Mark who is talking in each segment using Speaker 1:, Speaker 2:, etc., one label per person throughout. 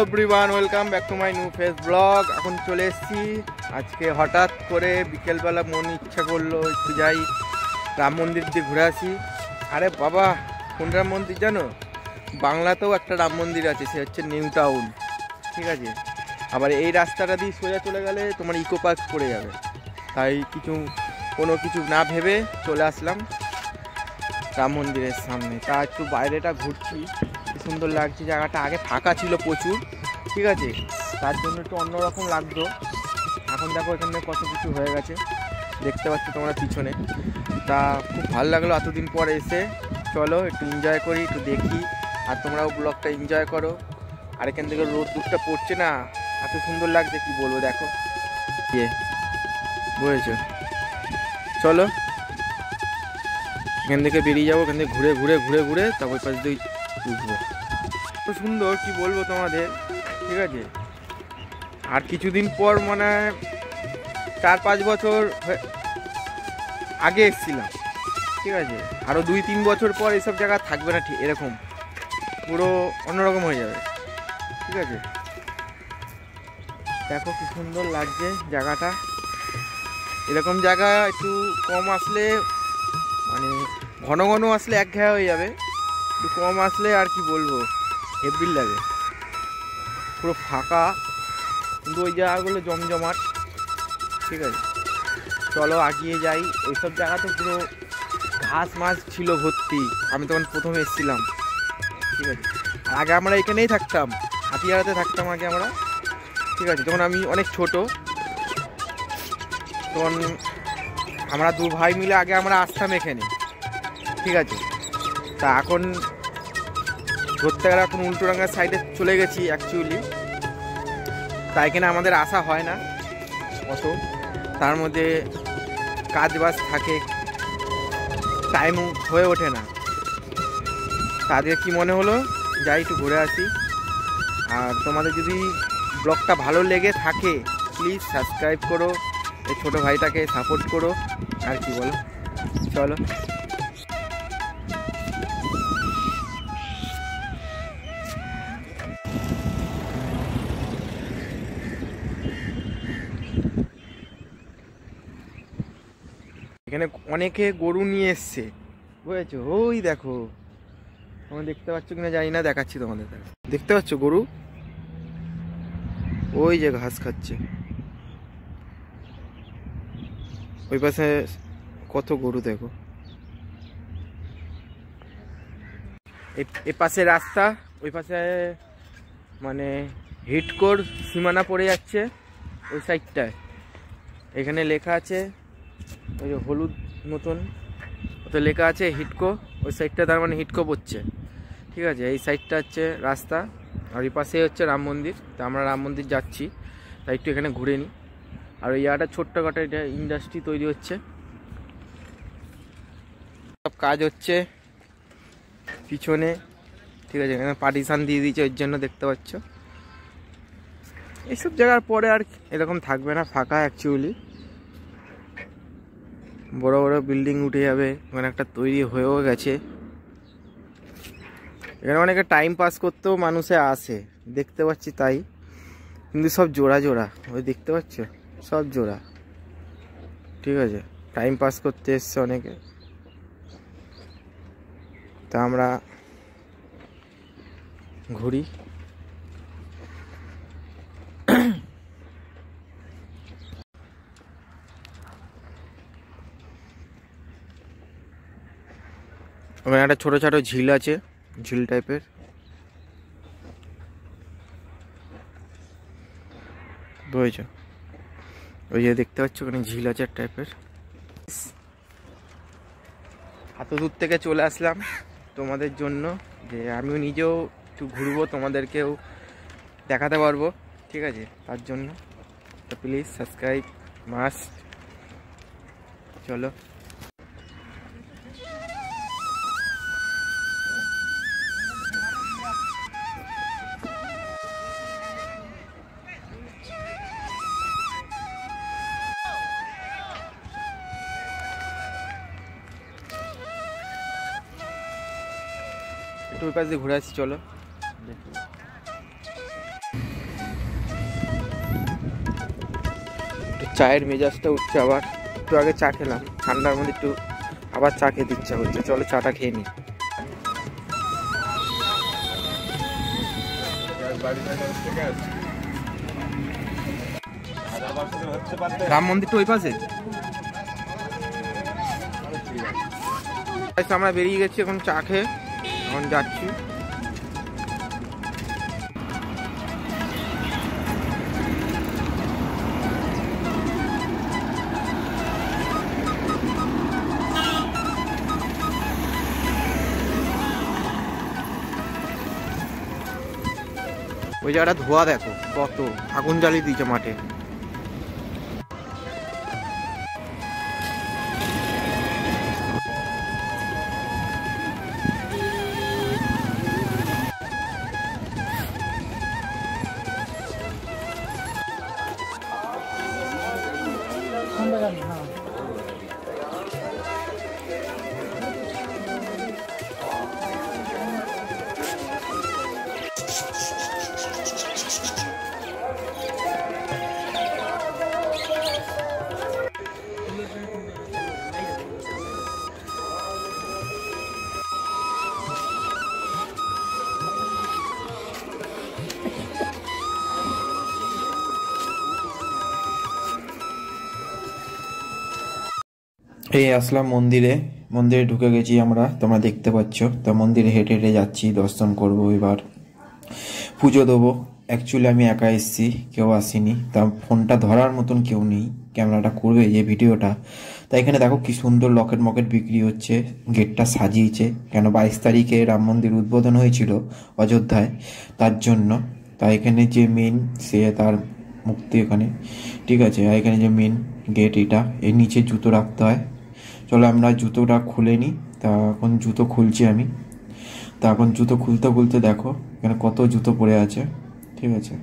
Speaker 1: Everyone, welcome back to my new face blog. এখন চলে এসেছি। আজকে হঠাৎ করে বিকেলবেলা মন ইচ্ছা করলো একটু যাই রাম মন্দির দিয়ে ঘুরে আসি। আরে বাবা, কোন রাম মন্দির জানো? বাংলাতেও একটা রাম মন্দির আছে, সে হচ্ছে নিউ টাউন। ঠিক আছে, আবার এই রাস্তাটা দিয়ে সোজা চলে গেলে তোমার ইকো পার্ক পড়ে যাবে। তাই কোনো কিছু না ভেবে চলে আসলাম রাম মন্দিরের সামনে। তা একটু বাইরেটা ঘুরছি, কি সুন্দর লাগছে জায়গাটা। আগে ফাঁকা ছিল প্রচুর, ঠিক আছে, তার জন্য একটু অন্যরকম লাগতো। এখন দেখো এখানে কত কিছু হয়ে গেছে, দেখতে পাচ্ছ তোমরা পিছনে। তা খুব ভালো লাগলো এতদিন পর এসে। চলো একটু এনজয় করি, একটু দেখি, আর তোমরাও ব্লগটা এনজয় করো। আর এখান থেকে রোদ দুধটা পড়ছে না, এত সুন্দর লাগছে কি বলবো। দেখো বুঝেছো? চলো এখান থেকে বেরিয়ে যাবো, এখান থেকে ঘুরে ঘুরে ঘুরে ঘুরে তারপর পাশ দিয়ে উঠবো। খুব সুন্দর, কি বলবো তোমাদের, ঠিক আছে। আর কিছুদিন পর মানে 4-5 বছর আগে এসেছিলাম, ঠিক আছে। আরও 2-3 বছর পর এসব জায়গা থাকবে না, ঠিক এরকম পুরো অন্যরকম হয়ে যাবে, ঠিক আছে। দেখো কি সুন্দর লাগছে জায়গাটা। এরকম জায়গা একটু কম আসলে, মানে ঘন ঘন আসলে একঘেয়ে হয়ে যাবে, একটু কম আসলে আর কি বলবো হেব্বি লাগে। পুরো ফাঁকা, কিন্তু ওই জায়গাগুলো জমজমাট, ঠিক আছে। চলো আগিয়ে যাই। এইসব জায়গাতে পুরো ঘাস মাছ ছিল ভর্তি, আমি তখন প্রথমে এসেছিলাম, ঠিক আছে। আগে আমরা এখানেই থাকতাম, হাতিয়ারাতে থাকতাম আগে আমরা, ঠিক আছে। তখন আমি অনেক ছোট, তখন আমরা 2 ভাই মিলে আগে আমরা আসতাম এখানে, ঠিক আছে। তা এখন ধরতে গেলে এখন উল্টোডাঙ্গার সাইডে চলে গেছি অ্যাকচুয়ালি, তাই এখানে আমাদের আসা হয় না অত। তার মধ্যে কাজ বাজ থাকে, টাইম হয়ে ওঠে না। তাদের কি মনে হলো যাই একটু ঘুরে আসি। আর তোমাদের যদি ব্লগটা ভালো লেগে থাকে প্লিজ সাবস্ক্রাইব করো, এই ছোটো ভাইটাকে সাপোর্ট করো, আর কি বলো। চলো এখানে অনেকে গরু নিয়ে এসছে, বুঝেছো? ওই দেখো, তোমরা দেখতে পাচ্ছ কিনা জানি না, দেখাচ্ছি তোমাদের। দেখতে পাচ্ছ গরু? ওই যে ঘাস খাচ্ছে, ওই পাশে কত গরু দেখো। এ পাশে রাস্তা, ওই পাশে মানে হিটকোর সীমানা পড়ে যাচ্ছে ওই সাইডটায়। এখানে লেখা আছে ওই যে হলুদ মতন, ওতে লেখা আছে হিটকো, ওই সাইডটা তার মানে হিটকো পড়ছে, ঠিক আছে। এই সাইডটা হচ্ছে রাস্তা, আর এই পাশে হচ্ছে রাম মন্দির। তা আমরা রাম মন্দির যাচ্ছি, তাই একটু এখানে ঘুরে নিই। আর ওই জায়গাটা ছোট্টখাটো এটা ইন্ডাস্ট্রি তৈরি হচ্ছে, সব কাজ হচ্ছে পিছনে, ঠিক আছে। এখানে পার্টিশান দিয়ে দিয়েছে, ওর জন্য দেখতে পাচ্ছ। এইসব জায়গার পরে আর এরকম থাকবে না, ফাঁকা অ্যাকচুয়ালি। বড় বড় বিল্ডিং উঠে যাবে, ওখানে একটা তৈরি হয়েও গেছে। এখানে অনেকে টাইম পাস করতেও মানুষে আসে, দেখতে পাচ্ছি তাই। কিন্তু সব জোড়া জোড়া, ওই দেখতে পাচ্ছ সব জোড়া, ঠিক আছে। টাইম পাস করতে এসছে অনেকে, তা আমরা ঘুরি। ওখানে একটা ছোটো ছোটো ঝিল আছে, ঝিল টাইপের, বুঝেছ? ওই যে দেখতে পাচ্ছ ওখানে ঝিল আছে এক টাইপের। এত দূর থেকে চলে আসলাম তোমাদের জন্য, যে আমিও নিজেও একটু ঘুরবো, তোমাদেরকেও দেখাতে পারবো, ঠিক আছে। তার জন্য তো প্লিজ সাবস্ক্রাইব মাস্ট। চলো একটু ওই পাশ দিয়ে ঘুরে আসছি, চলো। চায়ের মেজাজটা উঠছে আবার। একটু আগে চা খেলাম, ঠান্ডার মধ্যে একটু আবার চা খেতে ইচ্ছা হচ্ছে। চলো চাটা খেয়ে নিই। রাম মন্দিরটা ওই পাশে। আমরা বেরিয়ে গেছি এখন চা খেয়ে, এখন যাচ্ছি। ওই জায়গাটা ধোয়া দেখো কত, আগুন জ্বালিয়ে দিয়েছে মাঠে। এই আসলাম মন্দিরে, মন্দিরে ঢুকে গেছি আমরা, তোমরা দেখতে পাচ্ছ। তা মন্দিরে হেঁটে হেঁটে যাচ্ছি, দর্শন করব, এবার পুজো দেবো। অ্যাকচুয়ালি আমি একা এসেছি, কেউ আসেনি। তা ফোনটা ধরার মতন কেউ নেই, ক্যামেরাটা করবে যে ভিডিওটা। তা এখানে দেখো কি সুন্দর লকেট মকেট বিক্রি হচ্ছে, গেটটা সাজিয়েছে কেন 22 তারিখে রাম মন্দির উদ্বোধন হয়েছিল অযোধ্যায়, তার জন্য। তা এখানে যে মেন সে তার মুক্তি এখানে, ঠিক আছে। আর এখানে যে মেন গেট, এটা এর নিচে জুতো রাখতে হয়। চলো আমরা জুতোটা খুলে নিই। তা এখন জুতো খুলছি আমি। তা এখন জুতো খুলতে খুলতে দেখো এখানে কত জুতো পড়ে আছে, ঠিক আছে।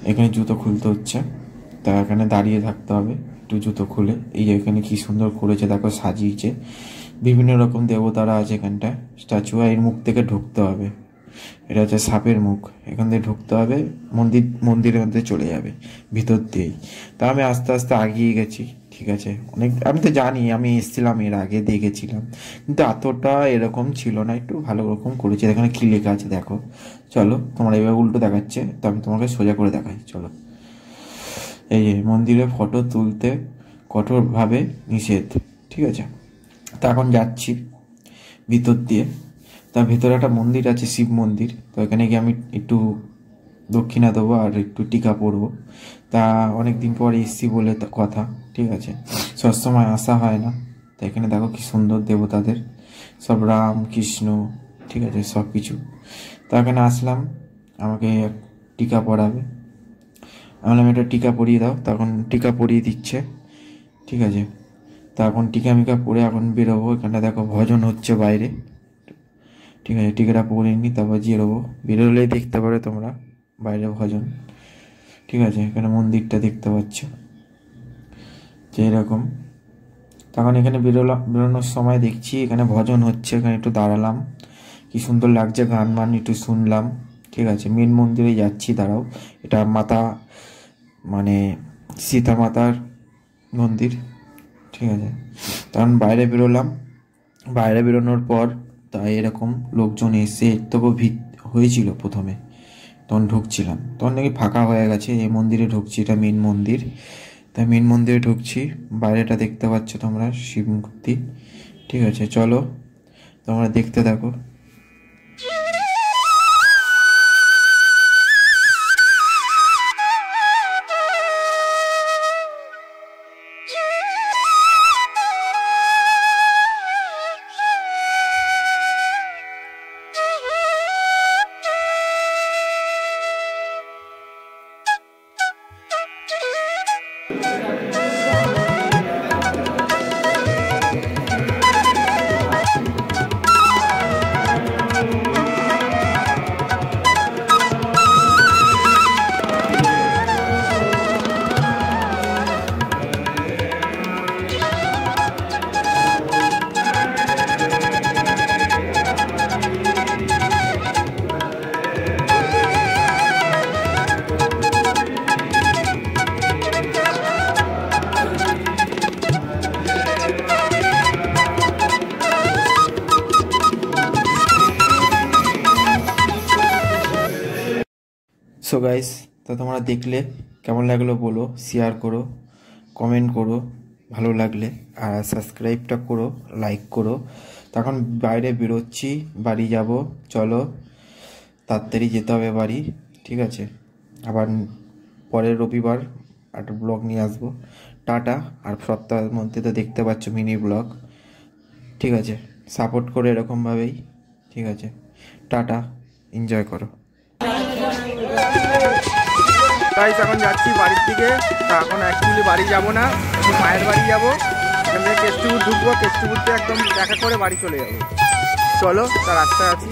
Speaker 1: এখানে জুতো খুলতে হচ্ছে, তা এখানে দাঁড়িয়ে থাকতে হবে একটু জুতো খুলে। এই যে এখানে কি সুন্দর করেছে দেখো, সাজিয়েছে, বিভিন্ন রকম দেবতারা আছে এখানটায় স্ট্যাচু। এর মুখ থেকে ঢুকতে হবে, এটা হচ্ছে সাপের মুখ, এখান থেকে ঢুকতে হবে, মন্দিরের মধ্যে চলে যাবে ভিতর দিয়েই। তা আমি আস্তে আস্তে আগিয়ে গেছি, ঠিক আছে। অনেক আমি তো জানি, আমি এসেছিলাম এর আগে, দেখেছিলাম, কিন্তু এতটা এরকম ছিল না, একটু ভালো রকম করেছে। এখানে কি লেখা আছে দেখো। চলো, তোমার এবার উল্টো দেখাচ্ছে, তো আমি তোমাকে সোজা করে দেখাই। চলো, এই যে মন্দিরে ফটো তুলতে কঠোরভাবে নিষেধ, ঠিক আছে। তা এখন যাচ্ছি ভিতর দিয়ে। তার ভেতরে একটা মন্দির আছে, শিব মন্দির। তো এখানে গিয়ে আমি একটু দক্ষিণা দেবো আর একটু টিকা পরবো। তা অনেক দিন পর এসছি বলে কথা, ঠিক আছে, সবসময় আসা হয় না। তা এখানে দেখো কি সুন্দর দেবতাদের সব, রাম কৃষ্ণ, ঠিক আছে, সব কিছু। তা এখানে আসলাম, আমাকে টিকা পরাবে। আমি এটা টিকা পরিয়ে দাও, তখন টিকা পরিয়ে দিচ্ছে, ঠিক আছে। তা এখন টিকা মিকা পরে এখন বেরোবো। এখানটা দেখো ভজন হচ্ছে বাইরে, ঠিক আছে। টিকাটা পরে নি, তারপর বেরোবো। বেরোলেই দেখতে পারো তোমরা বাইরে ভজন, ঠিক আছে। এখানে মন্দিরটা দেখতে পাচ্ছ যে এরকম। তখন এখানে বেরোনোর সময় দেখছি এখানে ভজন হচ্ছে, এখানে একটু দাঁড়ালাম, কি সুন্দর লাগছে, গান মান একটু শুনলাম, ঠিক আছে। মেন মন্দিরে যাচ্ছি, দাঁড়াও। এটা মাতা মানে সীতা মাতার মন্দির, ঠিক আছে। তখন বাইরে বেরোলাম, বাইরে বেরোনোর পর তাই এরকম লোকজন এসে, তবু ভিড় হয়েছিল প্রথমে, তখন ঢুকছিলাম, তখন নাকি ফাঁকা হয়ে গেছে। এই মন্দিরে ঢুকছি, এটা মেন মন্দির। তাই মেন মন্দিরে ঢুকছি, বাইরেটা দেখতে পাচ্ছ তোমরা, শিব মূর্তি, ঠিক আছে। চলো তোমরা দেখতে থাকো। সো গাইস, তো তোমরা দেখলে কেমন লাগলো বলো, শেয়ার করো, কমেন্ট করো ভালো লাগলে, আর সাবস্ক্রাইবটা করো, লাইক করো। তখন বাইরে বেরোচ্ছি, বাড়ি যাব, চলো তাড়াতাড়ি যেতে হবে বাড়ি, ঠিক আছে? আবার পরের রবিবার একটা ব্লগ নিয়ে আসবো। টাটা। আর সপ্তাহের মধ্যে তো দেখতে পাচ্ছ মিনি ব্লগ, ঠিক আছে? সাপোর্ট করো এরকমভাবেই, ঠিক আছে? টাটা, এনজয় করো। গাইস, এখন যাচ্ছি বাড়ির দিকে। তা এখন অ্যাকচুয়ালি বাড়ি যাব না, একটু মায়ের বাড়ি যাবো। এখান থেকে কেষ্টপুর ঢুকবো, কেষ্টপুরতে একদম দেখা করে বাড়ি চলে যাবো। চলো, তার রাস্তায় আছি।